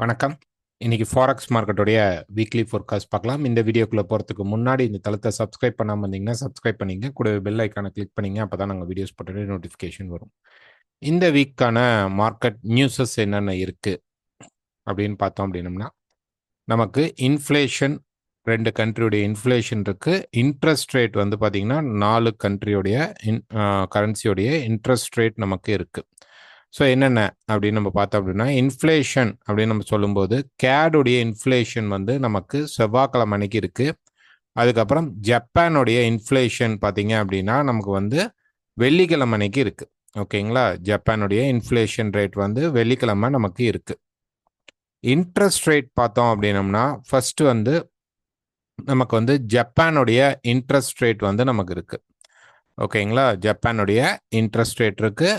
வணக்கம். இன்னைக்கு forex மார்க்கெட்டோடைய weekly forecast பார்க்கலாம். இந்த வீடியோக்குள்ள போறதுக்கு முன்னாடி இந்த தளத்தை சப்ஸ்கிரைப் பண்ணாம இருந்தீங்கன்னா சப்ஸ்கிரைப் பண்ணிங்க. கூடவே பெல் ஐக்கானை கிளிக் பண்ணீங்க. அப்பதான் நாங்கள் வீடியோஸ் போட்டு நோட்டிஃபிகேஷன் வரும். இந்த வீக்கான மார்க்கெட் நியூஸஸ் என்னென்ன இருக்கு அப்படின்னு பார்த்தோம் அப்படின்னம்னா, நமக்கு இன்ஃப்ளேஷன் 2 கண்ட்ரியுடைய இன்ஃப்ளேஷன் இருக்கு. இன்ட்ரெஸ்ட் ரேட் வந்து பார்த்தீங்கன்னா 4 கண்ட்ரியுடைய கரன்சியோடைய இன்ட்ரெஸ்ட் ரேட் நமக்கு இருக்கு. ஸோ என்னென்ன அப்படின்னு நம்ம பார்த்தோம் அப்படின்னா, இன்ஃப்ளேஷன் அப்படின்னு நம்ம சொல்லும்போது கேடுடைய இன்ஃப்ளேஷன் வந்து நமக்கு செவ்வாய்க்கிழமை அன்னைக்கு இருக்கு. அதுக்கப்புறம் ஜப்பானுடைய இன்ஃப்ளேஷன் பார்த்தீங்க அப்படின்னா நமக்கு வந்து வெள்ளிக்கிழமை அன்னைக்கு இருக்கு. ஓகேங்களா? ஜப்பானுடைய இன்ஃப்ளேஷன் ரேட் வந்து வெள்ளிக்கிழமை நமக்கு இருக்கு. இன்ட்ரெஸ்ட் ரேட் பார்த்தோம் அப்படின்னம்னா ஃபர்ஸ்ட் வந்து நமக்கு வந்து ஜப்பானுடைய இன்ட்ரெஸ்ட் ரேட் வந்து நமக்கு இருக்கு. ஓகேங்களா? ஜப்பானுடைய இன்ட்ரெஸ்ட் ரேட் இருக்கு.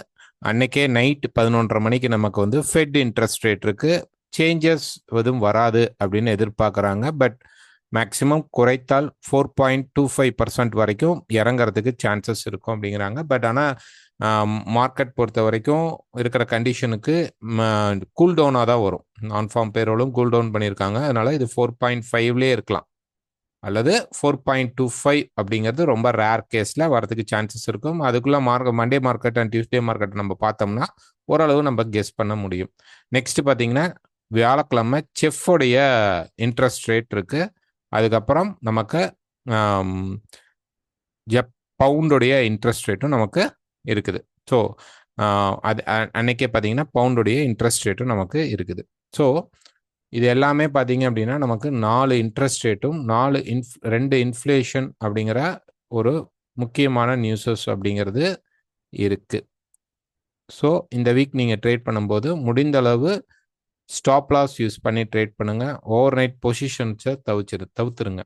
அன்னைக்கே நைட் 11:30 மணிக்கு நமக்கு வந்து ஃபெட் இன்ட்ரெஸ்ட் ரேட் இருக்கு. சேஞ்சஸ் எதுவும் வராது அப்படின்னு எதிர்பார்க்குறாங்க. பட் மேக்சிமம் குறைத்தால் 4.25% வரைக்கும் இறங்குறதுக்கு சான்சஸ் இருக்கும் அப்படிங்கிறாங்க. பட் ஆனால் மார்க்கெட் பொறுத்த வரைக்கும் இருக்கிற கண்டிஷனுக்கு கூல் டவுனாக தான் வரும். நான் ஃபார்ம் பேரோலும் கூல் டவுன் பண்ணியிருக்காங்க. அதனால இது 4.5லேயே இருக்கலாம், அல்லது 4.25 அப்படிங்கிறது ரொம்ப ரேர் கேஸில் வரதுக்கு சான்சஸ் இருக்கும். அதுக்குள்ளே Monday market and Tuesday market நம்ம பார்த்தோம்னா ஓரளவு நம்ம கெஸ் பண்ண முடியும். நெக்ஸ்ட் பார்த்தீங்கன்னா வியாழக்கிழமை செஃபோடைய இன்ட்ரெஸ்ட் ரேட் இருக்கு. அதுக்கப்புறம் நமக்கு பவுண்டுடைய இன்ட்ரெஸ்ட் ரேட்டும் நமக்கு இருக்குது. ஸோ அது அன்னைக்கே பார்த்தீங்கன்னா பவுண்டுடைய இன்ட்ரெஸ்ட் ரேட்டும் நமக்கு இருக்குது. ஸோ இது எல்லாமே பார்த்தீங்க அப்படின்னா நமக்கு 4 இன்ட்ரெஸ்ட் ரேட்டும் 2 இன்ஃப்ளேஷன் அப்படிங்கிற ஒரு முக்கியமான நியூஸஸ் அப்படிங்கிறது இருக்கு. ஸோ இந்த வீக் நீங்கள் ட்ரேட் பண்ணும்போது முடிந்த அளவு ஸ்டாப் லாஸ் யூஸ் பண்ணி ட்ரேட் பண்ணுங்க. ஓவர் நைட் பொசிஷன்ஸை தவிர்த்துருங்க.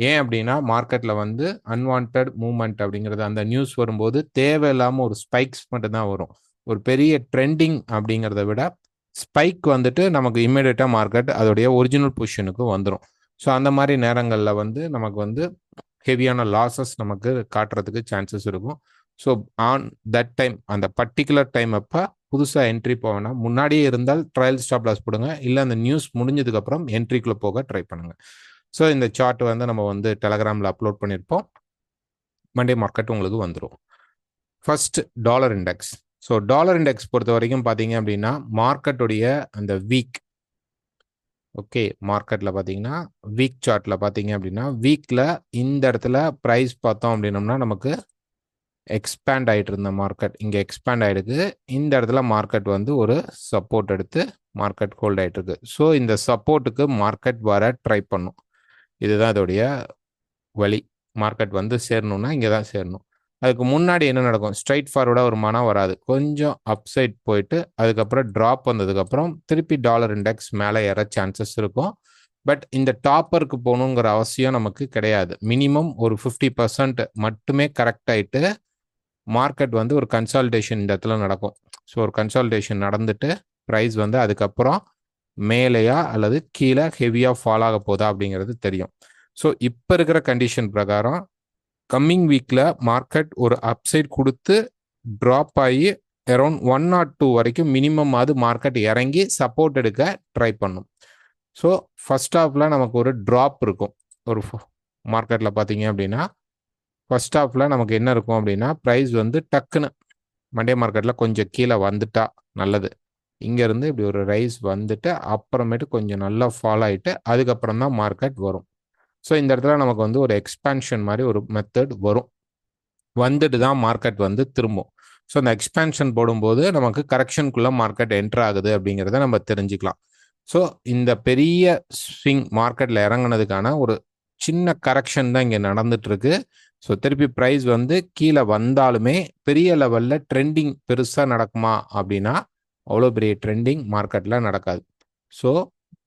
ஏன் அப்படின்னா மார்க்கெட்டில் வந்து அன்வான்ட் மூவ்மெண்ட் அப்படிங்கிறது அந்த நியூஸ் வரும்போது தேவையில்லாமல் ஒரு ஸ்பைக்ஸ் மட்டும்தான் வரும். ஒரு பெரிய ட்ரெண்டிங் அப்படிங்கிறத விட ஸ்பைக் வந்துட்டு நமக்கு இம்மிடியட்டாக மார்க்கெட் அதோடைய ஒரிஜினல் பொசிஷனுக்கு வந்துடும். ஸோ அந்த மாதிரி நேரங்களில் வந்து நமக்கு வந்து ஹெவியான லாஸஸ் நமக்கு காட்டுறதுக்கு சான்சஸ் இருக்கும். ஸோ ஆன் தட் டைம் அந்த பர்டிகுலர் டைம் அப்போ புதுசாக என்ட்ரி போவேன்னா முன்னாடியே இருந்தால் ட்ரையல் ஸ்டாப் லாஸ் போடுங்க. இல்லை அந்த நியூஸ் முடிஞ்சதுக்கப்புறம் என்ட்ரிக்குள்ளே போக ட்ரை பண்ணுங்க. ஸோ இந்த சார்ட் வந்து நம்ம வந்து டெலகிராமில் அப்லோட் பண்ணியிருப்போம். மண்டே மார்க்கெட் உங்களுக்கு வந்துடும். First dollar index. So dollar index பொறுத்த வரைக்கும் பார்த்தீங்க அப்படின்னா மார்க்கெட்டுடைய அந்த வீக், ஓகே, மார்க்கெட்டில் பார்த்தீங்கன்னா வீக் சார்ட்டில் பார்த்தீங்க அப்படின்னா வீக்கில் இந்த இடத்துல ப்ரைஸ் பார்த்தோம் அப்படின்னோம்னா நமக்கு எக்ஸ்பேண்ட் ஆகிட்டு இருந்த மார்க்கெட் இங்கே எக்ஸ்பேண்ட் ஆகிடுது. இந்த இடத்துல மார்க்கெட் வந்து ஒரு சப்போர்ட் எடுத்து மார்க்கெட் ஹோல்ட் ஆகிட்டு இருக்கு. ஸோ இந்த சப்போர்ட்டுக்கு மார்க்கெட் வர ட்ரை பண்ணும். இதுதான் இதோடைய வழி. மார்க்கெட் வந்து சேரணும்னா இங்கே தான் சேரணும். அதுக்கு முன்னாடி என்ன நடக்கும்? ஸ்ட்ரைட் ஃபார்வர்டாக ஒரு மனம் வராது. கொஞ்சம் அப்சைட் போயிட்டு அதுக்கப்புறம் ட்ராப் வந்ததுக்கப்புறம் திருப்பி டாலர் இண்டெக்ஸ் மேலே ஏற சான்சஸ் இருக்கும். பட் இந்த டாப்பருக்கு போகணுங்கிற அவசியம் நமக்கு கிடையாது. மினிமம் ஒரு 50% மட்டுமே கரெக்ட் ஆகிட்டு மார்க்கெட் வந்து ஒரு கன்சால்டேஷன் இந்த இடத்துல நடக்கும். ஸோ ஒரு கன்சால்டேஷன் நடந்துட்டு ப்ரைஸ் வந்து அதுக்கப்புறம் மேலேயா அல்லது கீழே ஹெவியாக ஃபால் ஆக போதா அப்படிங்கிறது தெரியும். ஸோ இப்போ இருக்கிற கண்டிஷன் பிரகாரம் கம்மிங் வீக்கில் மார்க்கெட் ஒரு அப்சைட் கொடுத்து ட்ராப் ஆகி அரௌண்ட் 102 வரைக்கும் மினிமம் அது மார்க்கெட் இறங்கி சப்போர்ட் எடுக்க ட்ரை பண்ணும். ஸோ ஃபர்ஸ்ட் ஹாஃபில் நமக்கு ஒரு ட்ராப் இருக்கும். ஒரு மார்க்கெட்டில் பார்த்தீங்க அப்படின்னா ஃபர்ஸ்ட் ஹாஃபில் நமக்கு என்ன இருக்கும் அப்படின்னா ப்ரைஸ் வந்து டக்குன்னு மண்டே மார்க்கெட்டில் கொஞ்சம் கீழே வந்துட்டா நல்லது. இங்கேருந்து இப்படி ஒரு ரைஸ் வந்துட்டு அப்புறமேட்டு கொஞ்சம் நல்லா ஃபால் ஆகிட்டு அதுக்கப்புறம் தான் மார்க்கெட் வரும். ஸோ இந்த இடத்துல நமக்கு வந்து ஒரு எக்ஸ்பேன்ஷன் மாதிரி ஒரு மெத்தட் வரும். வந்துட்டு தான் மார்க்கெட் வந்து திரும்பும். ஸோ அந்த எக்ஸ்பேன்ஷன் போடும்போது நமக்கு கரெக்ஷனுக்குள்ளே மார்க்கெட் என்ட்ரு ஆகுது அப்படிங்கிறத நம்ம தெரிஞ்சுக்கலாம். ஸோ இந்த பெரிய ஸ்விங் மார்க்கெட்டில் இறங்குனதுக்கான ஒரு சின்ன கரெக்ஷன் தான் இங்கே நடந்துட்டு இருக்கு. ஸோ திருப்பி ப்ரைஸ் வந்து கீழே வந்தாலுமே பெரிய லெவலில் ட்ரெண்டிங் பெருசாக நடக்குமா அப்படின்னா அவ்வளோ பெரிய ட்ரெண்டிங் மார்க்கெட்டில் நடக்காது. ஸோ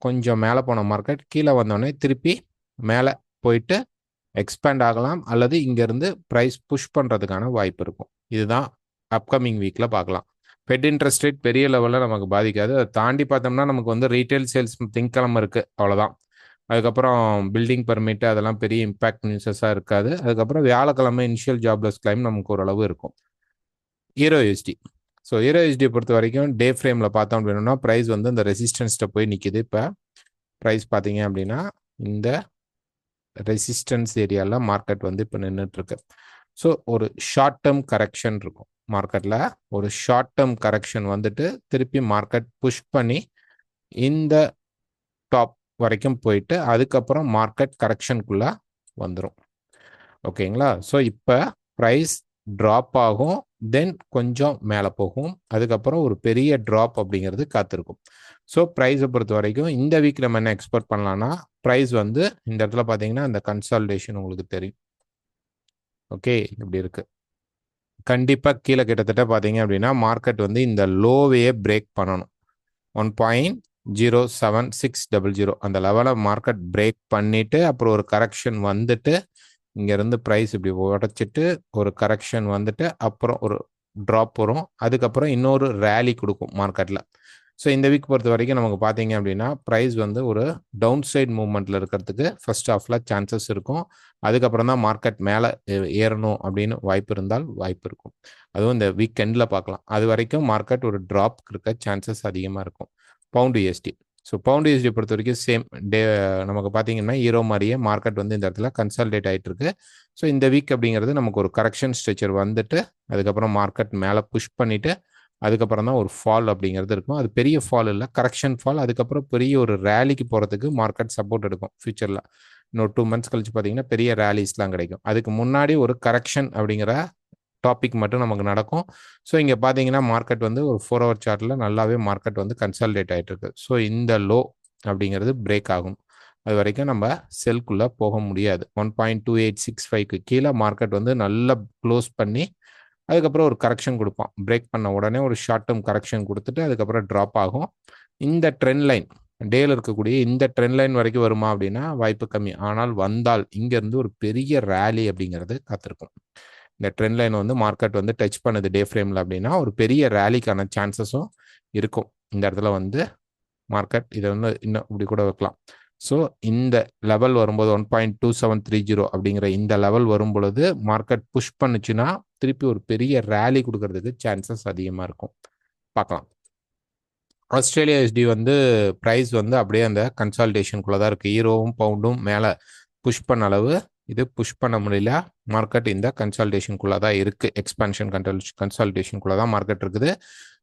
கொஞ்சம் மேலே போன மார்க்கெட் கீழே வந்தோடனே திருப்பி மேலே போயிட்டு எக்ஸ்பேண்ட் ஆகலாம், அல்லது இங்கேருந்து ப்ரைஸ் புஷ் பண்ணுறதுக்கான வாய்ப்பு இருக்கும். இதுதான் அப்கமிங் வீக்கில் பார்க்கலாம். ஃபெட் இன்ட்ரெஸ்ட் ரேட் பெரிய லெவலில் நமக்கு பாதிக்காது. அதை தாண்டி பார்த்தோம்னா நமக்கு வந்து ரீட்டைல் சேல்ஸ் திங்கக்கிழமை இருக்குது, அவ்வளோதான். அதுக்கப்புறம் பில்டிங் பர்மிட் அதெல்லாம் பெரிய இம்பாக்ட் நியூஸஸாக இருக்காது. அதுக்கப்புறம் வியாழக்கிழமை இனிஷியல் ஜாப்லெஸ் கிளைம் நமக்கு ஓரளவு இருக்கும். ஈரோ யூஎஸ்டி. ஸோ EURUSD பொறுத்த வரைக்கும் டே ஃப்ரேமில் பார்த்தோம் அப்படின்னா ப்ரைஸ் வந்து இந்த ரெசிஸ்டன்ஸ்கிட்ட போய் நிற்கிது. இப்போ ப்ரைஸ் பார்த்தீங்க அப்படின்னா இந்த ரெசிஸ்டன்ஸ் ஏரியாவில் மார்க்கெட் வந்து இப்போ நின்றுட்டுருக்கு. ஸோ ஒரு ஷார்ட் டேர்ம் கரெக்ஷன் இருக்கும் மார்க்கெட்டில். ஒரு ஷார்ட் டேர்ம் கரெக்ஷன் வந்துட்டு திருப்பி மார்க்கெட் புஷ் பண்ணி இந்த டாப் வரைக்கும் போயிட்டு அதுக்கப்புறம் மார்க்கெட் கரெக்ஷனுக்குள்ளே வந்துடும். ஓகேங்களா? ஸோ இப்போ ப்ரைஸ் ட்ராப் ஆகும், தென் கொஞ்சம் மேலே போகும், அதுக்கப்புறம் ஒரு பெரிய ட்ராப் அப்படிங்கிறது காத்திருக்கும். ஸோ ப்ரைஸை பொறுத்த வரைக்கும் இந்த வீக் நம்ம என்ன எக்ஸ்பெக்ட் பண்ணலாம்னா ப்ரைஸ் வந்து இந்த இடத்துல பார்த்தீங்கன்னா அந்த கன்சால்டேஷன் உங்களுக்கு தெரியும். ஓகே, இப்படி இருக்கு. கண்டிப்பாக கீழே கிட்டத்தட்ட பார்த்தீங்க அப்படின்னா மார்க்கெட் வந்து இந்த லோவையே பிரேக் பண்ணணும். 1.07600 அந்த லெவலை மார்க்கெட் பிரேக் பண்ணிட்டு அப்புறம் ஒரு கரெக்ஷன் வந்துட்டு இங்கேருந்து ப்ரைஸ் இப்படி உடச்சிட்டு ஒரு கரெக்ஷன் வந்துட்டு அப்புறம் ஒரு ட்ராப் வரும், அதுக்கப்புறம் இன்னொரு ரேலி கொடுக்கும் மார்க்கெட்டில். ஸோ இந்த வீக் பொறுத்த வரைக்கும் நமக்கு பார்த்தீங்க அப்படின்னா ப்ரைஸ் வந்து ஒரு டவுன் சைட் மூவ்மெண்ட்டில் இருக்கிறதுக்கு ஃபர்ஸ்ட் ஹாஃபில் சான்சஸ் இருக்கும். அதுக்கப்புறம் தான் மார்க்கெட் மேலே ஏறணும் அப்படின்னு வாய்ப்பு இருந்தால் வாய்ப்பு இருக்கும். அதுவும் இந்த வீக் எண்டில் பார்க்கலாம். அது வரைக்கும் மார்க்கெட் ஒரு ட்ராப் இருக்க சான்சஸ் அதிகமாக இருக்கும். Pound USD. So pound USD பொறுத்த வரைக்கும் சேம் டே நமக்கு பார்த்தீங்கன்னா ஈரோ மாதிரியே மார்க்கெட் வந்து இந்த இடத்துல கன்சால்டேட் ஆகிட்டு இருக்கு. ஸோ இந்த வீக் அப்படிங்கிறது நமக்கு ஒரு கரெக்ஷன் ஸ்ட்ரெச்சர் வந்துட்டு அதுக்கப்புறம் மார்க்கெட் மேலே புஷ் பண்ணிவிட்டு அதுக்கப்புறம் தான் ஒரு ஃபால் அப்படிங்கிறது இருக்கும். அது பெரிய ஃபால் இல்லை, கரெக்ஷன் ஃபால். அதுக்கப்புறம் பெரிய ஒரு ரேலிக்கு போகிறதுக்கு மார்க்கெட் சப்போர்ட் எடுக்கும் ஃபியூச்சரில். இன்னொரு 2 months கழிச்சு பார்த்தீங்கன்னா பெரிய ரேலிஸ்லாம் கிடைக்கும். அதுக்கு முன்னாடி ஒரு கரெக்ஷன் அப்படிங்கிற டாபிக் மட்டும் நமக்கு நடக்கும். ஸோ இங்கே பார்த்தீங்கன்னா மார்க்கெட் வந்து ஒரு 4 hour சார்ட்டில் நல்லாவே மார்க்கெட் வந்து கன்சால்டேட் ஆகிட்டு இருக்கு. ஸோ இந்த லோ அப்படிங்கிறது பிரேக் ஆகும். அது வரைக்கும் நம்ம செல்குள்ளே போக முடியாது. 1.2865க்கு கீழே மார்க்கெட் வந்து நல்லா க்ளோஸ் பண்ணி அதுக்கப்புறம் ஒரு கரெக்ஷன் கொடுப்பான். பிரேக் பண்ண உடனே ஒரு ஷார்ட் டேர்ம் கரெக்ஷன் கொடுத்துட்டு அதுக்கப்புறம் ட்ராப் ஆகும். இந்த ட்ரெண்ட் லைன் டேல இருக்கக்கூடிய இந்த ட்ரெண்ட் லைன் வரைக்கும் வருமா அப்படின்னா வாய்ப்பு கம்மி. ஆனால் வந்தால் இங்கேருந்து ஒரு பெரிய ரேலி அப்படிங்கிறது காத்திருக்கும். இந்த ட்ரெண்ட் லைன் வந்து மார்க்கெட் வந்து டச் பண்ணுது டே ஃப்ரேமில் அப்படின்னா ஒரு பெரிய ரேலிக்கான சான்சஸும் இருக்கும். இந்த இடத்துல வந்து மார்க்கெட் இதை வந்து இன்னும் இப்படி கூட வைக்கலாம். ஸோ இந்த லெவல் வரும்போது 1.2730 அப்படிங்கிற இந்த லெவல் வரும் பொழுது மார்க்கெட் புஷ் பண்ணுச்சுன்னா திருப்பி ஒரு பெரிய ரேலி கொடுக்கறதுக்கு சான்சஸ் அதிகமாக இருக்கும். பார்க்கலாம். ஆஸ்திரேலியா USD வந்து ப்ரைஸ் வந்து அப்படியே அந்த கன்சால்டேஷனுக்குள்ளே தான் இருக்குது. ஈரோவும் பவுண்டும் மேலே புஷ் பண்ண அளவு இது புஷ் பண்ண முடியல. மார்க்கெட் இந்த கன்சால்டேஷனுக்குள்ளே தான் இருக்குது. எக்ஸ்பான்ஷன் கன்சால்டேஷனுக்குள்ளே தான் மார்க்கெட் இருக்குது.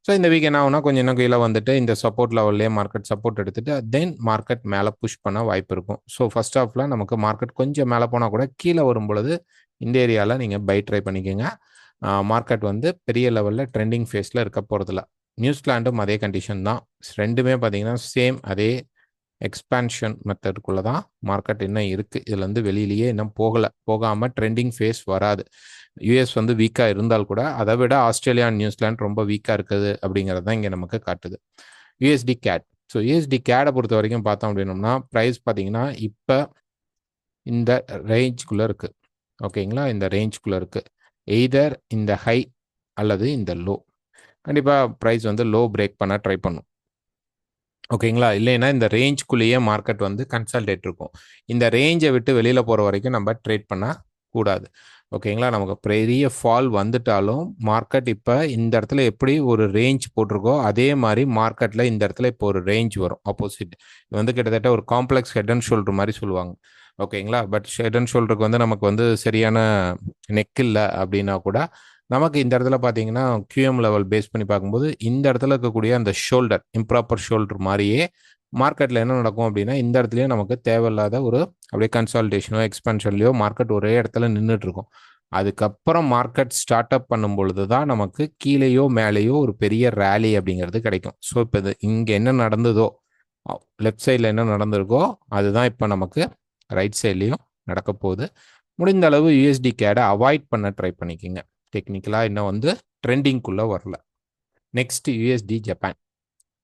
ஸோ இந்த வீக் என்ன ஆகுனா கொஞ்சம் இன்னும் கீழே வந்துட்டு இந்த சப்போர்ட் லெவல்லே மார்க்கெட் சப்போர்ட் எடுத்துட்டு தென் மார்க்கெட் மேலே புஷ் பண்ண வாய்ப்பு இருக்கும். ஸோ ஃபர்ஸ்ட் ஹாஃபில் நமக்கு மார்க்கெட் கொஞ்சம் மேலே போனால் கூட கீழே வரும் பொழுது இந்த ஏரியாவில் நீங்கள் பை ட்ரை பண்ணிக்கோங்க. மார்க்கெட் வந்து பெரிய லெவலில் ட்ரெண்டிங் ஃபேஸில் இருக்க போகிறதில்ல. நியூசிலாண்டும் அதே கண்டிஷன் தான். ரெண்டுமே பார்த்தீங்கன்னா சேம் அதே எக்ஸ்பான்ஷன் மெத்தடுக்குள்ளே தான் மார்க்கெட் இன்னும் இருக்குது. இதுலேருந்து வெளியிலேயே இன்னும் போகாமல் ட்ரெண்டிங் ஃபேஸ் வராது. US வந்து வீக்காக இருந்தால் கூட அதை விட ஆஸ்திரேலியா அண்ட் நியூசிலாந்து ரொம்ப வீக்காக இருக்குது அப்படிங்கிறது தான் இங்கே நமக்கு காட்டுது. USD CAD. So USD CAD பொறுத்த வரைக்கும் பார்த்தோம் அப்படின்னோம்னா ப்ரைஸ் பார்த்தீங்கன்னா இப்போ இந்த ரேஞ்சுக்குள்ளே இருக்குது. ஓகேங்களா, இந்த ரேஞ்சுக்குள்ளே இருக்குது. எய்தர் இந்த ஹை அல்லது இந்த லோ. கண்டிப்பாக ப்ரைஸ் வந்து லோ பிரேக் பண்ண ட்ரை பண்ணும். ஓகேங்களா, இல்லைன்னா இந்த ரேஞ்சுக்குள்ளேயே மார்க்கெட் வந்து கன்சால்டேட் இருக்கும். இந்த ரேஞ்சை விட்டு வெளியில் போகிற வரைக்கும் நம்ம ட்ரேட் பண்ணக்கூடாது. ஓகேங்களா, நமக்கு பெரிய ஃபால் வந்துட்டாலும் மார்க்கெட் இப்போ இந்த இடத்துல எப்படி ஒரு ரேஞ்ச் போட்டிருக்கோ அதே மாதிரி மார்க்கெட்டில் இந்த இடத்துல இப்போ ஒரு ரேஞ்ச் வரும் ஆப்போசிட். இது வந்து கிட்டத்தட்ட ஒரு காம்ப்ளெக்ஸ் ஹெட் அண்ட் ஷோல்டர் மாதிரி சொல்லுவாங்க. ஓகேங்களா, பட் ஹெட் அண்ட் ஷோல்டருக்கு வந்து நமக்கு வந்து சரியான நெக் இல்லை அப்படின்னா கூட நமக்கு இந்த இடத்துல பார்த்தீங்கன்னா QM லெவல் பேஸ் பண்ணி பார்க்கும்போது இந்த இடத்துல இருக்கக்கூடிய அந்த ஷோல்டர் இம்ப்ராப்பர் ஷோல்டர் மாதிரியே மார்க்கெட்டில் என்ன நடக்கும் அப்படின்னா இந்த இடத்துலையும் நமக்கு தேவையில்லாத ஒரு அப்படியே கன்சால்டேஷனோ எக்ஸ்பென்ஷன்லையோ மார்க்கெட் ஒரே இடத்துல நின்றுட்டு இருக்கும். அதுக்கப்புறம் மார்க்கெட் ஸ்டார்ட் அப் பண்ணும் பொழுது தான் நமக்கு கீழேயோ மேலேயோ ஒரு பெரிய ரேலி அப்படிங்கிறது கிடைக்கும். ஸோ இப்போ இது இங்கே என்ன நடந்ததோ லெஃப்ட் சைடில் என்ன நடந்திருக்கோ அதுதான் இப்போ நமக்கு ரைட் சைட்லேயும் நடக்க போகுது. முடிந்த அளவு USD CAD அவாய்ட் பண்ண ட்ரை பண்ணிக்கோங்க. டெக்னிக்கலாக இன்னும் வந்து ட்ரெண்டிங்குள்ளே வரல. Next USD Japan.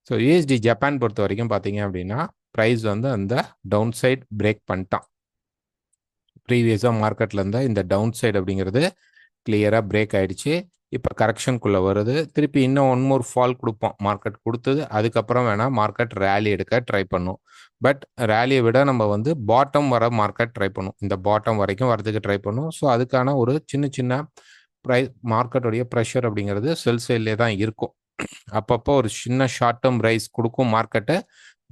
So USD Japan பொறுத்த வரைக்கும் பார்த்தீங்க அப்படின்னா ப்ரைஸ் வந்து அந்த டவுன் சைட் பிரேக் பண்ணிட்டான். ப்ரீவியஸாக மார்க்கெட்டில் இருந்தால் இந்த டவுன் சைடு அப்படிங்கிறது கிளியராக பிரேக் ஆகிடுச்சு. இப்போ கரெக்ஷனுக்குள்ளே வருது. திருப்பி இன்னும் 1 more ஃபால் கொடுப்போம். மார்க்கெட் கொடுத்தது அதுக்கப்புறம் வேணால் மார்க்கெட் ரேலி எடுக்க ட்ரை பண்ணும். பட் ரேலியை விட நம்ம வந்து பாட்டம் வர மார்க்கெட் ட்ரை பண்ணும். இந்த பாட்டம் வரைக்கும் வரதுக்கு ட்ரை பண்ணும். ஸோ அதுக்கான ஒரு சின்ன மார்க்கெட்டோடைய ப்ரெஷர் அப்படிங்கிறது செல் சைட்லேயே தான் இருக்கும். அப்பப்போ ஒரு சின்ன ஷார்ட் டேர்ம் ரைஸ் கொடுக்கும் மார்க்கெட்டை.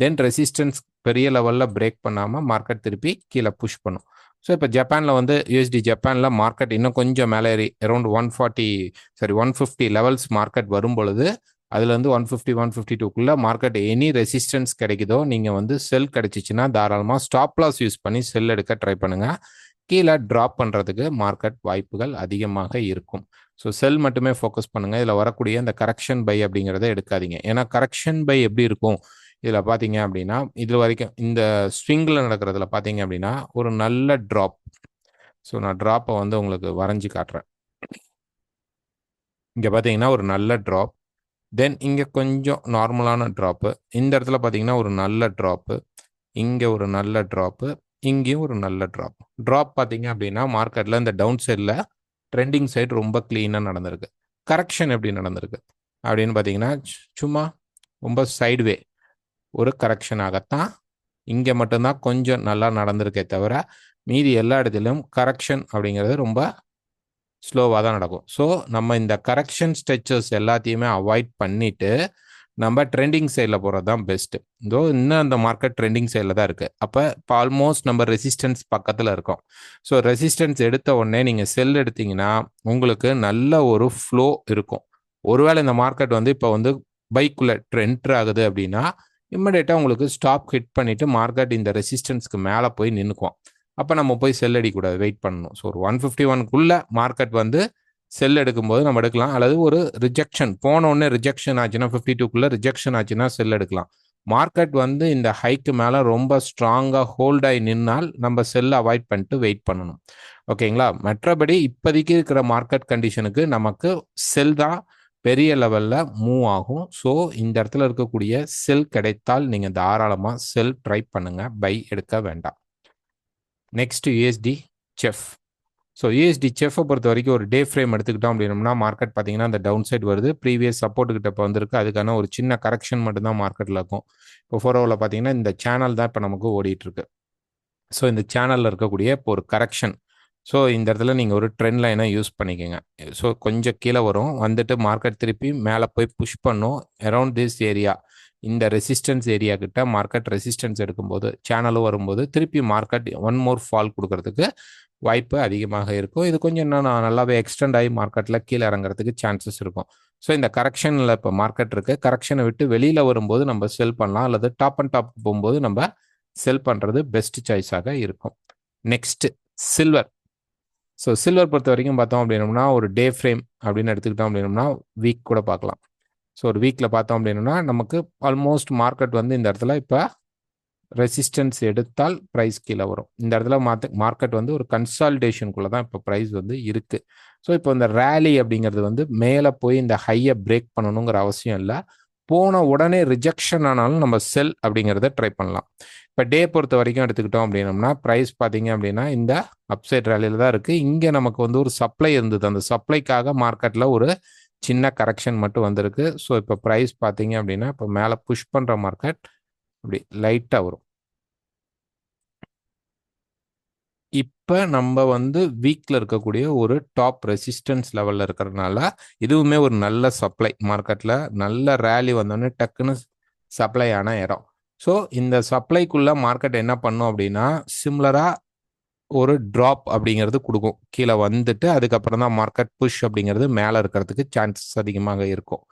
தென் ரெசிஸ்டன்ஸ் பெரிய லெவலில் பிரேக் பண்ணாமல் மார்க்கெட் திருப்பி கீழே புஷ் பண்ணும். ஸோ இப்போ ஜப்பானில் வந்து யூஎஸ்டி ஜப்பானில் மார்க்கெட் இன்னும் கொஞ்சம் மேலே ஏறி அரௌண்ட் 150 லெவல்ஸ் மார்க்கெட் வரும் பொழுது அதுலேருந்து 150-152க்குள்ளே மார்க்கெட் எனி ரெசிஸ்டன்ஸ் கிடைக்குதோ நீங்கள் வந்து செல் கிடைச்சிச்சின்னா தாராளமாக ஸ்டாப் லாஸ் யூஸ் பண்ணி செல் எடுக்க ட்ரை பண்ணுங்கள். கீழே ட்ராப் பண்ணுறதுக்கு மார்க்கெட் வாய்ப்புகள் அதிகமாக இருக்கும். ஸோ செல் மட்டுமே ஃபோக்கஸ் பண்ணுங்கள். இதில் வரக்கூடிய இந்த கரெக்ஷன் பை அப்படிங்கிறத எடுக்காதீங்க. ஏன்னா கரெக்ஷன் பை எப்படி இருக்கும் இதில் பார்த்தீங்க அப்படின்னா, இது வரைக்கும் இந்த ஸ்விங்கில் நடக்கிறதுல பார்த்தீங்க அப்படின்னா ஒரு நல்ல ட்ராப். ஸோ நான் ட்ராப்பை வந்து உங்களுக்கு வரைஞ்சி காட்டுறேன். இங்கே பார்த்தீங்கன்னா ஒரு நல்ல ட்ராப், தென் இங்கே கொஞ்சம் நார்மலான ட்ராப்பு, இந்த இடத்துல பார்த்தீங்கன்னா ஒரு நல்ல ட்ராப்பு, இங்கே ஒரு நல்ல ட்ராப்பு, இங்கேயும் ஒரு நல்ல ட்ராப். ட்ராப் பார்த்தீங்க அப்படின்னா மார்க்கெட்டில் இந்த டவுன் சைடில் ட்ரெண்டிங் சைடு ரொம்ப க்ளீனாக நடந்திருக்கு. கரெக்ஷன் எப்படி நடந்திருக்கு அப்படின்னு பார்த்தீங்கன்னா சும்மா ரொம்ப சைட்வே ஒரு கரெக்ஷனாகத்தான் இங்கே மட்டும்தான் கொஞ்சம் நல்லா நடந்திருக்கே தவிர மீதி எல்லா இடத்துலையும் கரெக்ஷன் அப்படிங்கிறது ரொம்ப ஸ்லோவாக தான் நடக்கும். ஸோ நம்ம இந்த கரெக்ஷன் ஸ்ட்ரெச்சஸ் எல்லாத்தையுமே அவாய்ட் பண்ணிவிட்டு நம்ம ட்ரெண்டிங் சைடில் போகிறது தான் பெஸ்ட்டு. இதோ இன்னும் அந்த மார்க்கெட் ட்ரெண்டிங் சைடில் தான் இருக்குது. அப்போ இப்போ ஆல்மோஸ்ட் நம்ம ரெசிஸ்டன்ஸ் பக்கத்தில் இருக்கோம். ஸோ ரெசிஸ்டன்ஸ் எடுத்த உடனே நீங்கள் செல் எடுத்தீங்கன்னா உங்களுக்கு நல்ல ஒரு ஃப்ளோ இருக்கும். ஒருவேளை இந்த மார்க்கெட் வந்து இப்போ வந்து பைக்குள்ளே என்ட்ரு ஆகுது அப்படின்னா இம்மிடியேட்டாக உங்களுக்கு ஸ்டாப் ஹிட் பண்ணிவிட்டு மார்க்கெட் இந்த ரெசிஸ்டன்ஸ்க்கு மேலே போய் நின்றுக்குவோம். அப்போ நம்ம போய் செல் அடிக்கூடாது, வெயிட் பண்ணணும். ஸோ ஒரு 151க்குள்ளே மார்க்கெட் வந்து செல் எடுக்கும்போது நம்ம எடுக்கலாம். அல்லது ஒரு ரிஜெக்ஷன் போனோடனே ரிஜெக்ஷன் ஆச்சுன்னா 52க்குள்ளே ரிஜெக்ஷன் ஆச்சுன்னா செல் எடுக்கலாம். மார்க்கெட் வந்து இந்த ஹைக்கு மேலே ரொம்ப ஸ்ட்ராங்காக ஹோல்ட் ஆகி நின்னால் நம்ம செல்லை அவாய்ட் பண்ணிட்டு வெயிட் பண்ணணும். ஓகேங்களா? மற்றபடி இப்போதைக்கு இருக்கிற மார்க்கெட் கண்டிஷனுக்கு நமக்கு செல் தான் பெரிய லெவலில் மூவ் ஆகும். ஸோ இந்த இடத்துல இருக்கக்கூடிய செல் கிடைத்தால் நீங்கள் தாராளமாக செல் ட்ரை பண்ணுங்கள், பை எடுக்க வேண்டாம். நெக்ஸ்ட் யூஎஸ்டி செஃப். ஸோ யூஎஸ்டி செஃப்பை பொறுத்த வரைக்கும் ஒரு டே ஃப்ரேம் எடுத்துக்கிட்டோம் அப்படின்னோம்னா மார்க்கெட் பார்த்தீங்கன்னா அந்த டவுன் சைட் வருது, ப்ரீவியஸ் சப்போர்ட் கிட்ட இப்போ வந்திருக்கு. அதுக்கான ஒரு சின்ன கரெக்ஷன் மட்டும்தான் மார்க்கெட்டில் இருக்கும். இப்போ 4 ஹவரில் பார்த்தீங்கன்னா இந்த சேனல் தான் இப்போ நமக்கு ஓடிட்டுருக்கு. ஸோ இந்த சேனலில் இருக்கக்கூடிய இப்போ ஒரு கரெக்ஷன். ஸோ இந்த இடத்துல நீங்கள் ஒரு ட்ரெண்ட் லைனை யூஸ் பண்ணிக்கோங்க. ஸோ கொஞ்சம் கீழே வரும், வந்துட்டு மார்க்கெட் திருப்பி மேலே போய் புஷ் பண்ணும் அரவுண்ட் திஸ் ஏரியா. இந்த ரெசிஸ்டன்ஸ் ஏரியா கிட்ட மார்க்கெட் ரெசிஸ்டன்ஸ் எடுக்கும்போது சேனலும் வரும்போது திருப்பி மார்க்கெட் ஒன் மோர் ஃபால் கொடுக்கறதுக்கு வாய்ப்பு அதிகமாக இருக்கும். இது கொஞ்சம் இன்னும் நல்லாவே எக்ஸ்டெண்ட் ஆகி மார்க்கெட்டில் கீழே இறங்குறதுக்கு சான்சஸ் இருக்கும். ஸோ இந்த கரெக்ஷனில் இப்போ மார்க்கெட் இருக்குது. கரெக்ஷனை விட்டு வெளியில் வரும்போது நம்ம செல் பண்ணலாம், அல்லது டாப் அண்ட் டாப் போகும்போது நம்ம செல் பண்ணுறது பெஸ்ட் சாய்ஸாக இருக்கும். Next silver. ஸோ சில்வர் பொறுத்த வரைக்கும் பார்த்தோம் அப்படின்னோம்னா ஒரு டே ஃப்ரேம் அப்படின்னு எடுத்துக்கிட்டோம் அப்படின்னோம்னா வீக் கூட பார்க்கலாம். ஸோ ஒரு வீக்கில் பார்த்தோம் அப்படின்னா நமக்கு ஆல்மோஸ்ட் மார்க்கெட் வந்து இந்த இடத்துல இப்போ ரெசிஸ்டன்ஸ் எடுத்தால் ப்ரைஸ் கீழே வரும். இந்த இடத்துல மார்க்கெட் வந்து ஒரு கன்சால்டேஷனுக்குள்ளே தான் இப்போ ப்ரைஸ் வந்து இருக்குது. ஸோ இப்போ இந்த ரேலி அப்படிங்கிறது வந்து மேலே போய் இந்த ஹையை பிரேக் பண்ணணுங்கிற அவசியம் இல்லை. போன உடனே ரிஜெக்ஷன் ஆனாலும் நம்ம செல் அப்படிங்கிறத ட்ரை பண்ணலாம். இப்போ டே பொறுத்த வரைக்கும் எடுத்துக்கிட்டோம் அப்படின்னோம்னா ப்ரைஸ் பார்த்தீங்க அப்படின்னா இந்த அப்சைட் ரேலியில் தான் இருக்குது. இங்கே நமக்கு வந்து ஒரு சப்ளை இருந்தது, அந்த சப்ளைக்காக மார்க்கெட்டில் ஒரு சின்ன கரெக்ஷன் மட்டும் வந்திருக்கு. ஸோ இப்போ ப்ரைஸ் பார்த்தீங்க அப்படின்னா இப்போ மேலே புஷ் பண்ணுற மார்க்கெட் அப்படி லைட்டாக வரும். இப்போ நம்ம வந்து வீக்கில் இருக்கக்கூடிய ஒரு டாப் ரெசிஸ்டன்ஸ் லெவலில் இருக்கிறதுனால இதுவுமே ஒரு நல்ல சப்ளை. மார்க்கெட்டில் நல்ல ரேலி வந்தோடனே டக்குன்னு சப்ளை ஆன இடம். ஸோ இந்த சப்ளைக்குள்ளே மார்க்கெட் என்ன பண்ணும் அப்படின்னா சிம்லராக ஒரு ட்ராப் அப்படிங்கிறது கொடுக்கும். கீழே வந்துட்டு அதுக்கப்புறம் தான் மார்க்கெட் புஷ் அப்படிங்கிறது மேலே இருக்கிறதுக்கு சான்சஸ் அதிகமாக இருக்கும்.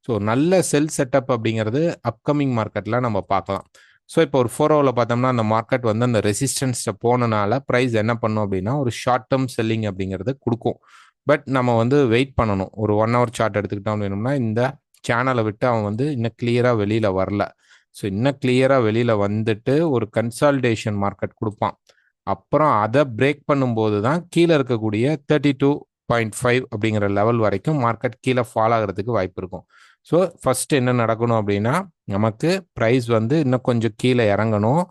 ஸோ நல்ல செல் செட்டப் அப்படிங்கிறது அப்கமிங் மார்க்கெட்டில் நம்ம பார்க்கலாம். ஸோ இப்போ ஒரு 4 ஹவரில் பார்த்தோம்னா அந்த மார்க்கெட் வந்து அந்த ரெசிஸ்டன்ஸை போனனால ப்ரைஸ் என்ன பண்ணும் அப்படின்னா ஒரு ஷார்ட் டேர்ம் செல்லிங் அப்படிங்கிறது கொடுக்கும். பட் நம்ம வந்து வெயிட் பண்ணணும். ஒரு 1 ஹவர் சார்ட் எடுத்துக்கிட்டோம் வேணும்னா இந்த சேனலை விட்டு அவன் வந்து இன்னும் கிளியராக வெளியில் வரல. ஸோ இன்னும் கிளியராக வெளியில் வந்துட்டு ஒரு கன்சால்டேஷன் மார்க்கெட் கொடுப்பான். அப்புறம் அதை பிரேக் பண்ணும்போது தான் கீழே இருக்கக்கூடிய 32.5 அப்படிங்கிற லெவல் வரைக்கும் மார்க்கெட் கீழே ஃபால் ஆகிறதுக்கு வாய்ப்பு இருக்கும். ஸோ ஃபர்ஸ்ட் என்ன நடக்கணும் அப்படின்னா நமக்கு ப்ரைஸ் வந்து இன்னும் கொஞ்சம் கீழே இறங்கணும்.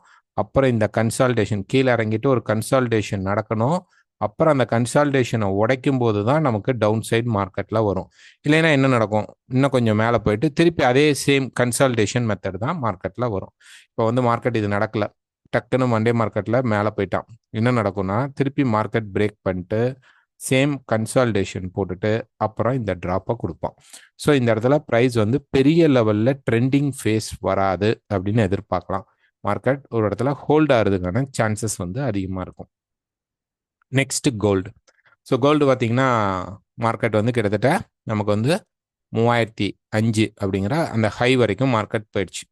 அப்புறம் இந்த கன்சால்டேஷன் கீழே இறங்கிட்டு ஒரு கன்சால்டேஷன் நடக்கணும். அப்புறம் அந்த கன்சால்டேஷனை உடைக்கும் போது தான் நமக்கு டவுன் சைட் மார்க்கெட்டில் வரும். இல்லைன்னா என்ன நடக்கும், இன்னும் கொஞ்சம் மேலே போயிட்டு திருப்பி அதே சேம் கன்சால்டேஷன் மெத்தட் தான் மார்க்கெட்டில் வரும். இப்போ வந்து மார்க்கெட் இது நடக்கலை, டக்குன்னு மண்டே மார்க்கெட்டில் மேலே போயிட்டான். என்ன நடக்கும்னா திருப்பி மார்க்கெட் பிரேக் பண்ணிட்டு சேம் கன்சாலிடேஷன் போட்டுட்டு அப்புறம் இந்த ட்ராப்பை கொடுப்பான். ஸோ இந்த இடத்துல ப்ரைஸ் வந்து பெரிய லெவலில் ட்ரெண்டிங் ஃபேஸ் வராது அப்படின்னு எதிர்பார்க்கலாம். மார்க்கெட் ஒரு இடத்துல ஹோல்ட் ஆகிறதுக்கான சான்சஸ் வந்து அதிகமாக இருக்கும். Next gold. ஸோ கோல்டு பார்த்தீங்கன்னா மார்க்கெட் வந்து கிட்டத்தட்ட நமக்கு வந்து 3005 அப்படிங்கிற அந்த ஹை வரைக்கும் மார்க்கெட் போயிடுச்சு.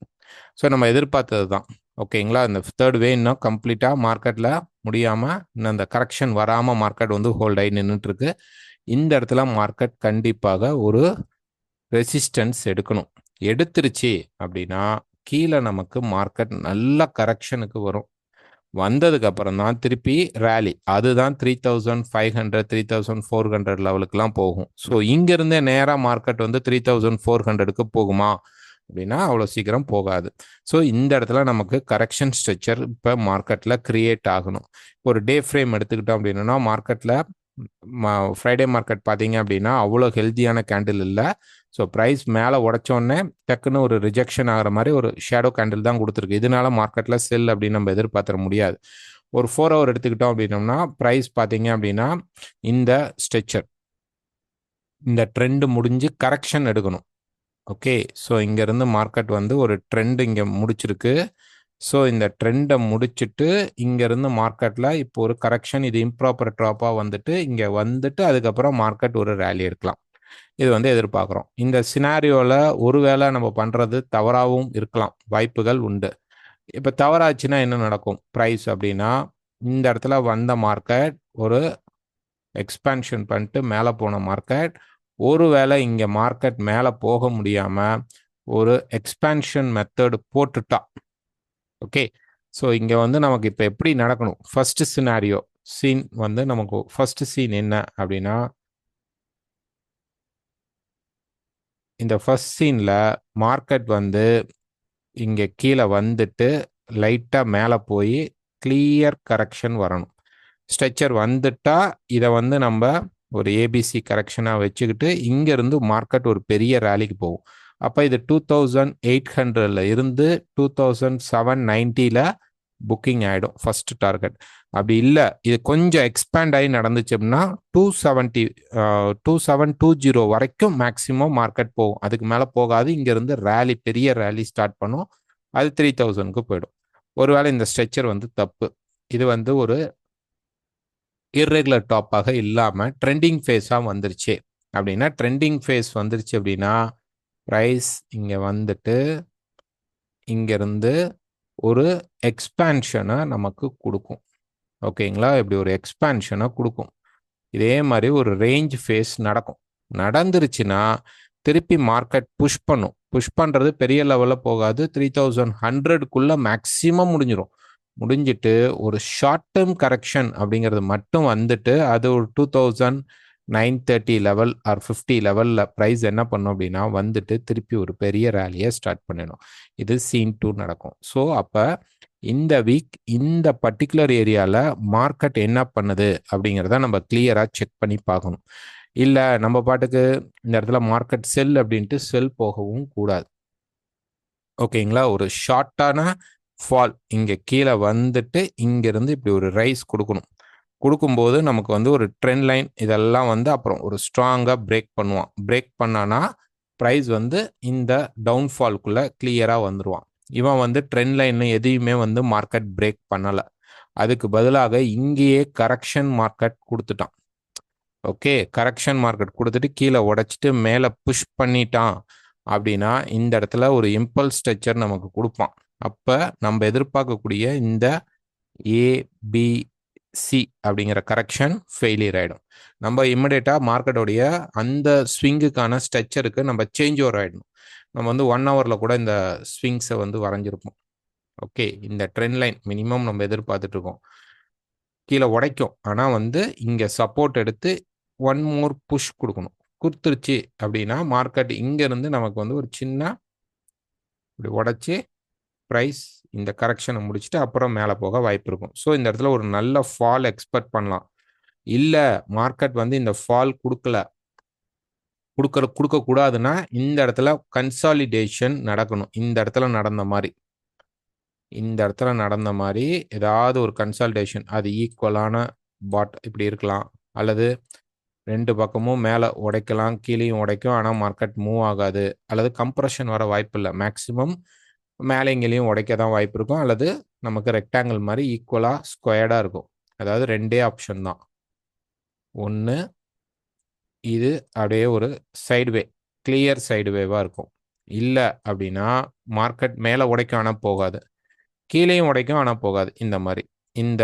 ஸோ நம்ம எதிர்பார்த்தது தான். ஓகேங்களா, இந்த தேர்ட் வே இன்னும் கம்ப்ளீட்டாக மார்க்கெட்டில் முடியாமல் இன்னும் அந்த கரெக்ஷன் வராமல் மார்க்கெட் வந்து ஹோல்ட் ஆகி நின்றுட்டுருக்கு. இந்த இடத்துல மார்க்கெட் கண்டிப்பாக ஒரு ரெசிஸ்டன்ஸ் எடுக்கணும். எடுத்துருச்சு அப்படின்னா கீழே நமக்கு மார்க்கெட் நல்ல கரெக்ஷனுக்கு வரும். வந்ததுக்கு அப்புறம் தான் திருப்பி ரேலி, அதுதான் 3500 3400 லெவலுக்குலாம் போகும். ஸோ இங்கிருந்தே நேராக மார்க்கெட் வந்து 3400க்கு போகுமா அப்படின்னா அவ்வளோ சீக்கிரம் போகாது. ஸோ இந்த இடத்துல நமக்கு கரெக்ஷன் ஸ்ட்ரக்சர் இப்போ மார்க்கெட்டில் கிரியேட் ஆகணும். ஒரு டே ஃப்ரேம் எடுத்துக்கிட்டோம் அப்படின்னா மார்க்கெட்டில் ஃப்ரைடே மார்க்கெட் பார்த்தீங்க அப்படின்னா அவ்வளோ ஹெல்த்தியான கேண்டில் இல்லை. ஸோ ப்ரைஸ் மேலே உடச்சோடனே டக்குன்னு ஒரு ரிஜெக்ஷன் ஆகிற மாதிரி ஒரு ஷேடோ கேண்டில் தான் கொடுத்துருக்கு. இதனால மார்க்கெட்டில் செல் அப்படின்னு நம்ம எதிர்பார்த்துட முடியாது. ஒரு 4 ஹவர் எடுத்துக்கிட்டோம் அப்படின்னோம்னா ப்ரைஸ் பார்த்தீங்க அப்படின்னா இந்த ஸ்ட்ரெச்சர், இந்த ட்ரெண்டு முடிஞ்சு கரெக்ஷன் எடுக்கணும். ஓகே, ஸோ இங்கேருந்து மார்க்கெட் வந்து ஒரு ட்ரெண்ட் இங்கே முடிச்சிருக்கு. ஸோ இந்த ட்ரெண்டை முடிச்சுட்டு இங்கேருந்து மார்க்கெட்டில் இப்போ ஒரு கரெக்ஷன், இது இம்ப்ராப்பர் ட்ராப்பாக வந்துட்டு இங்கே வந்துட்டு அதுக்கப்புறம் மார்க்கெட் ஒரு ரேலி எடுக்கலாம். இது வந்து எதிர்பார்க்குறோம். இந்த சினாரியோவில் ஒருவேளை நம்ம பண்ணுறது தவறாகவும் இருக்கலாம், வாய்ப்புகள் உண்டு. இப்போ தவறாச்சுன்னா என்ன நடக்கும் ப்ரைஸ் அப்படின்னா, இந்த இடத்துல வந்த மார்க்கெட் ஒரு எக்ஸ்பேன்ஷன் பண்ணிட்டு மேலே போன மார்க்கெட் ஒருவேளை இங்கே மார்க்கெட் மேலே போக முடியாமல் ஒரு எக்ஸ்பேன்ஷன் மெத்தடு போட்டுட்டா. ஓகே, ஸோ இங்கே வந்து நமக்கு இப்போ எப்படி நடக்கணும், ஃபர்ஸ்ட் சினாரியோ சீன் வந்து நமக்கு ஃபர்ஸ்ட் சீன் என்ன அப்படின்னா, இந்த ஃபர்ஸ்ட் சீனில் மார்க்கெட் வந்து இங்கே கீழே வந்துட்டு லைட்டாக மேலே போய் கிளியர் கரெக்ஷன் வரணும். ஸ்ட்ரெச்சர் வந்துட்டா இதை வந்து நம்ம ஒரு ஏபிசி கரெக்ஷனாக வச்சுக்கிட்டு இங்கேருந்து மார்க்கெட் ஒரு பெரிய ரேலிக்கு போகும். அப்போ இது 2800 இருந்து 2790 புக்கிங் ஆகிடும் ஃபர்ஸ்ட் டார்கெட். அப்படி இல்லை இது கொஞ்சம் எக்ஸ்பேண்ட் ஆகி நடந்துச்சு அப்படின்னா 2720 வரைக்கும் மேக்ஸிமம் மார்க்கெட் போகும். அதுக்கு மேலே போகாது. இங்கேருந்து ரேலி, பெரிய ரேலி ஸ்டார்ட் பண்ணும். அது 3000க்கு போயிடும். ஒருவேளை இந்த ஸ்ட்ரெச்சர் வந்து தப்பு, இது வந்து ஒரு இர்ரெகுலர் டாப்பாக இல்லாமல் ட்ரெண்டிங் ஃபேஸாக வந்துருச்சு அப்படின்னா, ட்ரெண்டிங் ஃபேஸ் வந்துருச்சு அப்படின்னா ப்ரைஸ் இங்கே வந்துட்டு இங்கேருந்து ஒரு எக்ஸ்பேன்ஷனை நமக்கு கொடுக்கும். ஓகேங்களா, இப்படி ஒரு எக்ஸ்பேன்ஷனை கொடுக்கும். இதே மாதிரி ஒரு ரேஞ்ச் ஃபேஸ் நடக்கும். நடந்துருச்சுன்னா திருப்பி மார்க்கெட் புஷ் பண்ணும். புஷ் பண்ணுறது பெரிய லெவலில் போகாது, 3100க்குள்ளே மேக்ஸிமம் முடிஞ்சிடும். முடிஞ்சிட்டு ஒரு ஷார்ட் டேர்ம் கரெக்ஷன் அப்படிங்கிறது மட்டும் வந்துட்டு அது ஒரு 2930 லெவல் ஆர் 50 லெவலில் ப்ரைஸ் என்ன பண்ணும் அப்படின்னா வந்துட்டு திருப்பி ஒரு பெரிய ரேலியை ஸ்டார்ட் பண்ணிடும். இது சீன் 2 நடக்கும். ஸோ அப்போ இந்த வீக் இந்த பர்டிகுலர் ஏரியாவில் மார்க்கெட் என்ன பண்ணுது அப்படிங்கிறத நம்ம கிளியராக செக் பண்ணி பார்க்கணும். இல்லை நம்ம பாட்டுக்கு இந்த இடத்துல மார்க்கெட் செல் அப்படின்ட்டு செல் போகவும் கூடாது. ஓகேங்களா, ஒரு ஷார்ட்டான ஃபால் இங்கே கீழே வந்துட்டு இங்கேருந்து இப்படி ஒரு ரைஸ் கொடுக்கணும். கொடுக்கும்போது நமக்கு வந்து ஒரு ட்ரெண்ட் லைன் இதெல்லாம் வந்து அப்புறம் ஒரு ஸ்ட்ராங்காக பிரேக் பண்ணுவான். பிரேக் பண்ணானா ப்ரைஸ் வந்து இந்த டவுன்ஃபால்குள்ளே கிளியராக வந்துடுவான். இவன் வந்து ட்ரெண்ட் லைன் எதையுமே வந்து மார்க்கெட் பிரேக் பண்ணலை. அதுக்கு பதிலாக இங்கேயே கரெக்ஷன் மார்க்கெட் கொடுத்துட்டான். ஓகே, கரெக்ஷன் மார்க்கெட் கொடுத்துட்டு கீழே உடைச்சிட்டு மேலே புஷ் பண்ணிட்டான் அப்படின்னா இந்த இடத்துல ஒரு இம்பல்ஸ் ஸ்ட்ரக்சர் நமக்கு கொடுப்பான். அப்போ நம்ம எதிர்பார்க்கக்கூடிய இந்த ஏபிசி அப்படிங்கிற கரெக்ஷன் ஃபெயிலியர் ஆகிடும். நம்ம இம்மிடியேட்டாக மார்க்கெட்டோடைய அந்த ஸ்விங்குக்கான ஸ்ட்ரக்சருக்கு நம்ம சேஞ்ச் ஓவர் ஆகிடணும். நம்ம வந்து 1 ஹவரில் கூட இந்த ஸ்விங்ஸை வந்து வரைஞ்சிருப்போம். ஓகே, இந்த ட்ரெண்ட் லைன் மினிமம் நம்ம எதிர்பார்த்துட்டு இருக்கோம். கீழே உடைக்கும், ஆனால் வந்து இங்கே சப்போர்ட் எடுத்து 1 மோர் புஷ் கொடுக்கணும். கொடுத்துருச்சு அப்படின்னா மார்க்கெட் இங்கேருந்து நமக்கு வந்து ஒரு சின்ன இப்படி உடைச்சி ப்ரைஸ் இந்த கரெக்ஷனை முடிச்சுட்டு அப்புறம் மேலே போக வாய்ப்பு இருக்கும். ஸோ இந்த இடத்துல ஒரு நல்ல ஃபால் எக்ஸ்பெக்ட் பண்ணலாம். இல்லை மார்க்கெட் வந்து இந்த ஃபால் கொடுக்கக்கூடாதுன்னா இந்த இடத்துல கன்சாலிடேஷன் நடக்கணும். இந்த இடத்துல நடந்த மாதிரி ஏதாவது ஒரு கன்சாலிடேஷன், அது ஈக்குவலான பாட் இப்படி இருக்கலாம், அல்லது 2 பக்கமும் மேலே உடைக்கலாம், கீழேயும் உடைக்கும். ஆனால் மார்க்கெட் மூவ் ஆகாது. அல்லது கம்ப்ரஷன் வர வாய்ப்பு இல்லை. மேக்ஸிமம் மேலே கீழேயும் உடைக்க தான் வாய்ப்பு இருக்கும். அல்லது நமக்கு ரெக்டாங்கிள் மாதிரி ஈக்குவலாக ஸ்கொயர்டாக இருக்கும். அதாவது 2 ஆப்ஷன் தான். ஒன்று இது அப்படியே ஒரு சைடுவே, கிளியர் சைடுவேவாக இருக்கும். இல்லை அப்படின்னா மார்க்கெட் மேலே உடைக்கும் ஆனால் போகாது, கீழேயும் உடைக்கும் ஆனால் போகாது. இந்த மாதிரி இந்த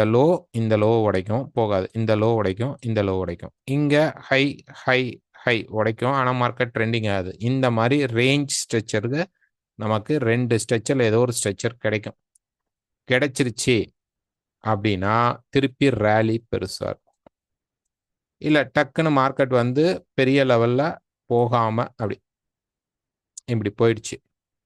லோ உடைக்கும் போகாது, இந்த லோ உடைக்கும், இந்த லோ உடைக்கும். இங்கே ஹை ஹை ஹை உடைக்கும் ஆனால் மார்க்கெட் ட்ரெண்டிங் ஆகுது. இந்த மாதிரி ரேஞ்ச் ஸ்ட்ரெச்சருக்கு நமக்கு 2 ஸ்ட்ரெச்சரில் ஏதோ ஒரு ஸ்ட்ரெச்சர் கிடைக்கும். கிடைச்சிருச்சு அப்படின்னா திருப்பி ரேலி பெருசாக இருக்கும். இல்லை டக்குன்னு மார்க்கெட் வந்து பெரிய லெவலில் போகாமல் இப்படி போயிடுச்சு,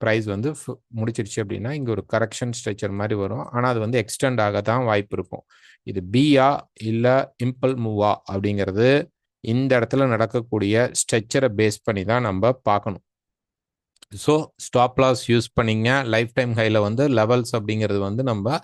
ப்ரைஸ் வந்து முடிச்சிடுச்சு அப்படின்னா இங்கே ஒரு கரெக்ஷன் ஸ்ட்ரெச்சர் மாதிரி வரும். ஆனால் அது வந்து எக்ஸ்டெண்ட் ஆக தான் வாய்ப்பு இருக்கும். இது பியா இல்லை இம்பல் மூவா அப்படிங்கிறது இந்த இடத்துல நடக்கக்கூடிய ஸ்ட்ரெச்சரை பேஸ் பண்ணி தான் நம்ம பார்க்கணும். ஸோ ஸ்டாப் லாஸ் யூஸ் பண்ணிங்க. லைஃப் டைம் ஹையில் வந்து லெவல்ஸ் அப்படிங்கிறது வந்து நம்ம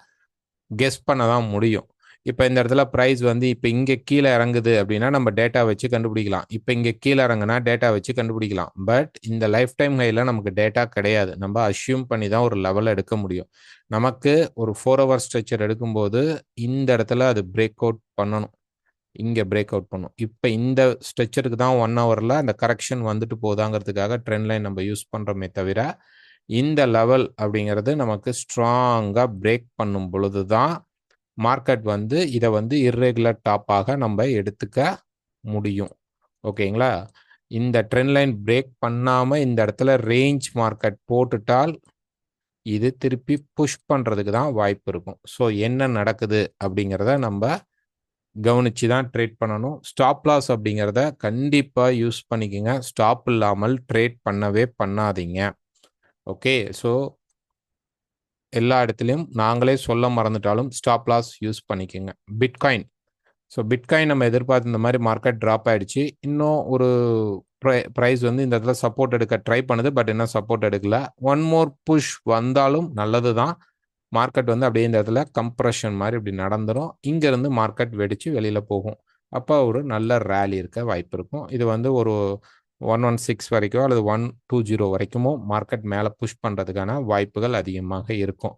கெஸ் பண்ண தான் முடியும். இப்போ இந்த இடத்துல ப்ரைஸ் வந்து இப்போ இங்கே கீழே இறங்குது அப்படின்னா நம்ம டேட்டா வச்சு கண்டுபிடிக்கலாம். இப்போ இங்கே கீழே இறங்குனா டேட்டா வச்சு கண்டுபிடிக்கலாம். பட் இந்த லைஃப் டைம் ஹையில் நமக்கு டேட்டா கிடையாது. நம்ம அஷ்யூம் பண்ணி தான் ஒரு லெவல் எடுக்க முடியும். நமக்கு ஒரு 4 hour ஸ்ட்ரெச்சர் எடுக்கும்போது இந்த இடத்துல அது பிரேக் அவுட் பண்ணணும். இங்கே பிரேக் அவுட் பண்ணும். இப்போ இந்த ஸ்ட்ரெச்சருக்கு தான் 1 hourல அந்த கரெக்ஷன் வந்துட்டு போதாங்கிறதுக்காக ட்ரெண்ட் லைன் நம்ம யூஸ் பண்ணுறோமே தவிர, இந்த லெவல் அப்படிங்கிறது நமக்கு ஸ்ட்ராங்காக பிரேக் பண்ணும் பொழுது தான் மார்க்கெட் வந்து இதை வந்து இர்ரெகுலர் டாப்பாக நம்ம எடுத்துக்க முடியும். ஓகேங்களா? இந்த ட்ரெண்ட் லைன் பிரேக் பண்ணாமல் இந்த இடத்துல ரேஞ்ச் மார்க்கெட் போட்டுட்டால் இது திருப்பி புஷ் பண்ணுறதுக்கு தான் வாய்ப்பு இருக்கும். ஸோ என்ன நடக்குது அப்படிங்கிறத நம்ம கவனித்து தான் ட்ரேட் பண்ணணும். ஸ்டாப் லாஸ் அப்படிங்கிறத கண்டிப்பாக யூஸ் பண்ணிக்கோங்க. ஸ்டாப் இல்லாமல் ட்ரேட் பண்ணவே பண்ணாதீங்க. ஓகே, ஸோ எல்லா இடத்துலையும் நாங்களே சொல்ல மறந்துட்டாலும் ஸ்டாப் லாஸ் யூஸ் பண்ணிக்கோங்க. பிட்காயின் நம்ம எதிர்பார்த்து இந்த மாதிரி மார்க்கெட் ட்ராப் ஆகிடுச்சு. இன்னும் ஒரு ப்ரைஸ் வந்து இந்த இடத்துல சப்போர்ட் எடுக்க ட்ரை பண்ணுது. பட் இன்னும் சப்போர்ட் எடுக்கல. ஒன் மோர் புஷ் வந்தாலும் நல்லது தான். மார்க்கெட் வந்து அப்படியே இந்த இடத்துல கம்ப்ரெஷன் மாதிரி இப்படி நடந்துடும். இங்கேருந்து மார்க்கெட் வெடித்து வெளியில் போகும். அப்போ ஒரு நல்ல ரேலி இருக்க வாய்ப்பு இருக்கும். இது வந்து ஒரு 116 வரைக்கும் அல்லது 120 வரைக்கும் மார்க்கெட் மேலே புஷ் பண்ணுறதுக்கான வாய்ப்புகள் அதிகமாக இருக்கும்.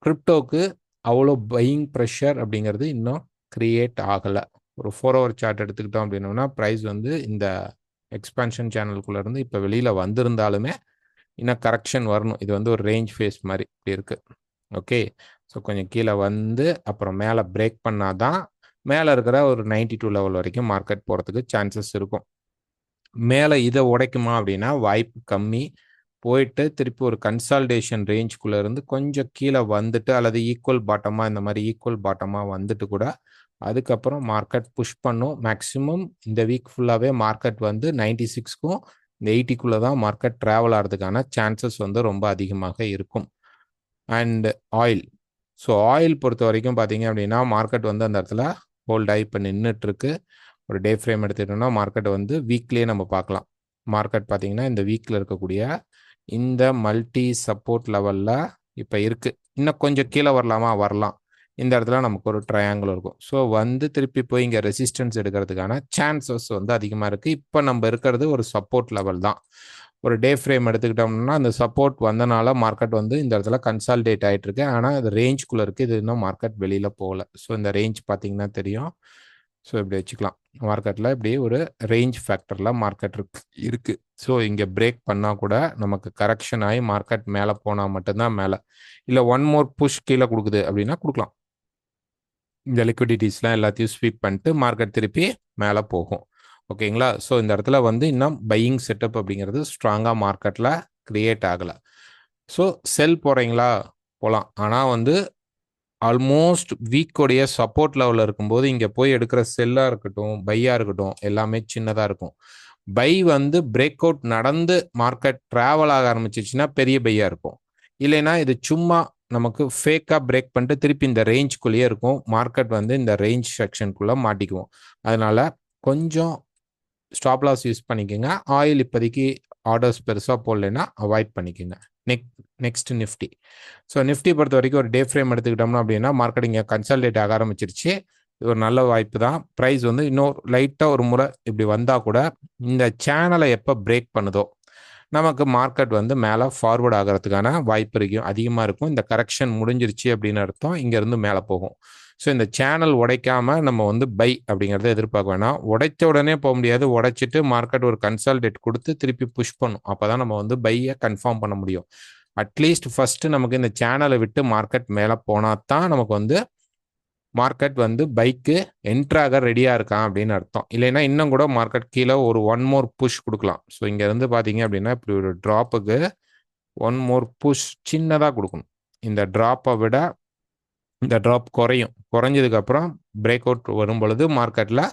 கிரிப்டோக்கு அவ்வளோ பையிங் ப்ரெஷர் அப்படிங்கிறது இன்னும் கிரியேட் ஆகலை. ஒரு 4 hour சார்ட் எடுத்துக்கிட்டோம் அப்படின்னோம்னா ப்ரைஸ் வந்து இந்த எக்ஸ்பான்ஷன் சேனலுக்குள்ளேருந்து இப்போ வெளியில் வந்திருந்தாலுமே இன்னும் கரெக்ஷன் வரணும். இது வந்து ஒரு ரேஞ்ச் ஃபேஸ் மாதிரி இப்படி இருக்குது. ஓகே, ஸோ கொஞ்சம் கீழே வந்து அப்புறம் மேலே பிரேக் பண்ணாதான் மேலே இருக்கிற ஒரு 92 லெவல் வரைக்கும் மார்க்கெட் போகிறதுக்கு சான்சஸ் இருக்கும். மேலே இதை உடைக்குமா அப்படின்னா வாய்ப்பு கம்மி. போயிட்டு திருப்பி ஒரு கன்சால்டேஷன் ரேஞ்சுக்குள்ளே இருந்து கொஞ்சம் கீழே வந்துட்டு அல்லது ஈக்குவல் பாட்டமாக இந்த மாதிரி ஈக்குவல் பாட்டமாக வந்துட்டு கூட அதுக்கப்புறம் மார்க்கெட் புஷ் பண்ணும். மேக்ஸிமம் இந்த வீக் ஃபுல்லாகவே மார்க்கெட் வந்து 96க்கும் இந்த 80க்குள்ளே தான் மார்க்கெட் ட்ராவல் ஆகிறதுக்கான சான்சஸ் வந்து ரொம்ப அதிகமாக இருக்கும். அண்ட் ஆயில், ஸோ ஆயில் பொறுத்த வரைக்கும் பார்த்தீங்க அப்படின்னா மார்க்கெட் வந்து அந்த இடத்துல ஹோல்ட் ஆகி இப்போ நின்றுட்டுருக்கு. ஒரு டே ஃப்ரேம் எடுத்துக்கிட்டோம்னா மார்க்கெட்டை வந்து வீக்லேயே நம்ம பார்க்கலாம். மார்க்கெட் பார்த்தீங்கன்னா இந்த வீக்கில் இருக்கக்கூடிய இந்த மல்டி சப்போர்ட் லெவலில் இப்போ இருக்குது. இன்னும் கொஞ்சம் கீழே வரலாம். இந்த இடத்துல நமக்கு ஒரு ட்ரையாங்கிள் இருக்கும். ஸோ வந்து திருப்பி போய் இங்கே ரெசிஸ்டன்ஸ் எடுக்கிறதுக்கான சான்சஸ் வந்து அதிகமாக இருக்குது. இப்போ நம்ம இருக்கிறது ஒரு சப்போர்ட் லெவல் தான். ஒரு டே ஃப்ரேம் எடுத்துக்கிட்டோம்னா அந்த சப்போர்ட் வந்தனால மார்க்கெட் வந்து இந்த இடத்துல கன்சால்டேட் ஆகிட்டு இருக்கு. ஆனால் அது ரேஞ்சுக்குள்ளே இருக்குது. இது இன்னும் மார்க்கெட் வெளியில் போகல. ஸோ இந்த ரேஞ்ச் பார்த்தீங்கன்னா தெரியும். ஸோ இப்படி வச்சுக்கலாம். மார்க்கெட்டில் இப்படி ஒரு ரேஞ்ச் ஃபேக்டரில் மார்க்கெட் இருக்குது. ஸோ இங்கே பிரேக் பண்ணால் கூட நமக்கு கரெக்ஷன் ஆகி மார்க்கெட் மேலே போனால் மட்டும்தான் மேலே. இல்லை ஒன் மோர் புஷ் கீழே கொடுக்குது அப்படின்னா கொடுக்கலாம். இந்த லிக்விடிட்டிஸ்லாம் எல்லாத்தையும் ஸ்வீப் பண்ணிட்டு மார்க்கெட் திருப்பி மேலே போகும். ஓகேங்களா? ஸோ இந்த இடத்துல வந்து இன்னும் பையிங் செட்டப் அப்படிங்கிறது ஸ்ட்ராங்காக மார்க்கெட்டில் க்ரியேட் ஆகலை. ஸோ செல் போகிறீங்களா போகலாம். ஆனால் வந்து ஆல்மோஸ்ட் வீக்கோடைய சப்போர்ட் லெவலில் இருக்கும்போது இங்கே போய் எடுக்கிற செல்லாக இருக்கட்டும் பையாக இருக்கட்டும் எல்லாமே சின்னதாக இருக்கும். பை வந்து பிரேக் அவுட் நடந்து மார்க்கெட் ட்ராவல் ஆக ஆரம்பிச்சிச்சுன்னா பெரிய பையாக இருக்கும். இல்லைன்னா இது சும்மா நமக்கு ஃபேக்காக பிரேக் பண்ணிட்டு திருப்பி இந்த ரேஞ்சுக்குள்ளேயே இருக்கும். மார்க்கெட் வந்து இந்த ரேஞ்ச் செக்ஷனுக்குள்ளே மாட்டிக்குவோம். அதனால் கொஞ்சம் ஸ்டாப் லாஸ் யூஸ் பண்ணிக்கோங்க. ஆயில் இப்போதைக்கு ஆர்டர்ஸ் பெருசாக போடலைன்னா அவாய்ட் பண்ணிக்கோங்க. Next Nifty. ஸோ நிஃப்டி பொறுத்த வரைக்கும் ஒரு டே ஃப்ரேம் எடுத்துக்கிட்டோம்னா அப்படின்னா மார்க்கெட் இங்கே கன்சால்டேட் ஆக ஆரம்பிச்சிருச்சு. இது ஒரு நல்ல வாய்ப்பு தான். ப்ரைஸ் வந்து இன்னும் லைட்டாக ஒரு முறை இப்படி வந்தால் கூட இந்த சேனலை எப்போ பிரேக் பண்ணுதோ நமக்கு மார்க்கெட் வந்து மேலே ஃபார்வர்ட் ஆகிறதுக்கான வாய்ப்பு இருக்கும், அதிகமாக இருக்கும். இந்த கரெக்ஷன் முடிஞ்சிருச்சு அப்படின்னு அர்த்தம், இங்கேருந்து மேலே போகும். ஸோ இந்த சேனல் உடைக்காமல் நம்ம வந்து பை அப்படிங்கிறத எதிர்பார்க்க வேணாம். உடைச்ச உடனே போக முடியாது. உடைச்சிட்டு மார்க்கெட் ஒரு கன்சால்டேட் கொடுத்து திருப்பி புஷ் பண்ணும். அப்போ தான் நம்ம வந்து பையை கன்ஃபார்ம் பண்ண முடியும். அட்லீஸ்ட் ஃபஸ்ட்டு நமக்கு இந்த சேனலை விட்டு மார்க்கெட் மேலே போனால் தான் நமக்கு வந்து மார்க்கெட் வந்து பைக்கு என்ட்ராக ரெடியாக இருக்கான் அப்படின்னு அர்த்தம். இல்லைன்னா இன்னும் கூட மார்க்கெட் கீழே ஒரு ஒன் மோர் புஷ் கொடுக்கலாம். ஸோ இங்கேருந்து பார்த்தீங்க அப்படின்னா இப்படி ஒரு ட்ராப்புக்கு ஒன் மோர் புஷ் சின்னதாக கொடுக்கணும். இந்த ட்ராப்பை விட இந்த ட்ராப் குறையும். குறைஞ்சதுக்கப்புறம் பிரேக் அவுட் வரும் பொழுது மார்க்கெட்டில்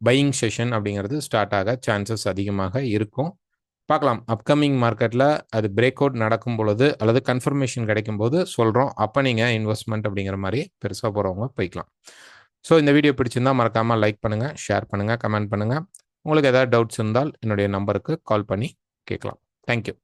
பையிங் செஷன் அப்படிங்கிறது ஸ்டார்ட் ஆக சான்சஸ் அதிகமாக இருக்கும். பார்க்கலாம். அப்கமிங் மார்க்கெட்டில் அது பிரேக் அவுட் நடக்கும் பொழுது அல்லது கன்ஃபர்மேஷன் கிடைக்கும் போது சொல்கிறோம். அப்போ நீங்கள் இன்வெஸ்ட்மெண்ட் அப்படிங்கிற மாதிரி பெருசாக போகிறவங்க போய்க்கலாம். ஸோ இந்த வீடியோ பிடிச்சிருந்தால் மறக்காமல் லைக் பண்ணுங்கள், ஷேர் பண்ணுங்கள், கமெண்ட் பண்ணுங்கள். உங்களுக்கு ஏதாவது டவுட்ஸ் இருந்தால் என்னுடைய நம்பருக்கு கால் பண்ணி கேட்கலாம். தேங்க்யூ.